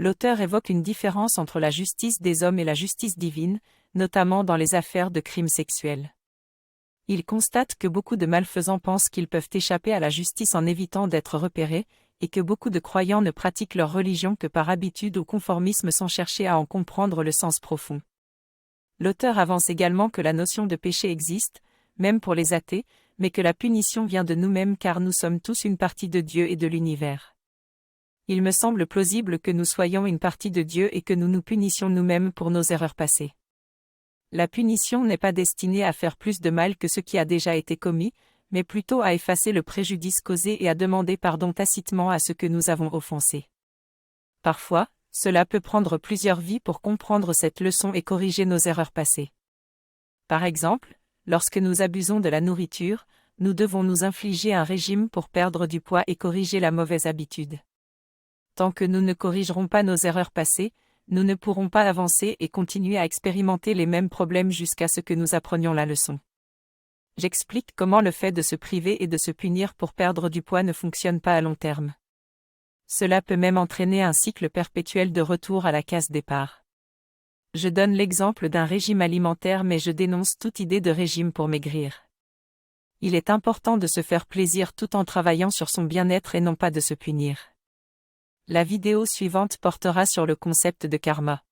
L'auteur évoque une différence entre la justice des hommes et la justice divine, notamment dans les affaires de crimes sexuels. Il constate que beaucoup de malfaisants pensent qu'ils peuvent échapper à la justice en évitant d'être repérés, et que beaucoup de croyants ne pratiquent leur religion que par habitude ou conformisme sans chercher à en comprendre le sens profond. L'auteur avance également que la notion de péché existe, même pour les athées, mais que la punition vient de nous-mêmes car nous sommes tous une partie de Dieu et de l'univers. Il me semble plausible que nous soyons une partie de Dieu et que nous nous punissions nous-mêmes pour nos erreurs passées. La punition n'est pas destinée à faire plus de mal que ce qui a déjà été commis, mais plutôt à effacer le préjudice causé et à demander pardon tacitement à ceux que nous avons offensés. Parfois, cela peut prendre plusieurs vies pour comprendre cette leçon et corriger nos erreurs passées. Par exemple, lorsque nous abusons de la nourriture, nous devons nous infliger un régime pour perdre du poids et corriger la mauvaise habitude. Tant que nous ne corrigerons pas nos erreurs passées, nous ne pourrons pas avancer et continuer à expérimenter les mêmes problèmes jusqu'à ce que nous apprenions la leçon. J'explique comment le fait de se priver et de se punir pour perdre du poids ne fonctionne pas à long terme. Cela peut même entraîner un cycle perpétuel de retour à la case départ. Je donne l'exemple d'un régime alimentaire mais je dénonce toute idée de régime pour maigrir. Il est important de se faire plaisir tout en travaillant sur son bien-être et non pas de se punir. La vidéo suivante portera sur le concept de karma.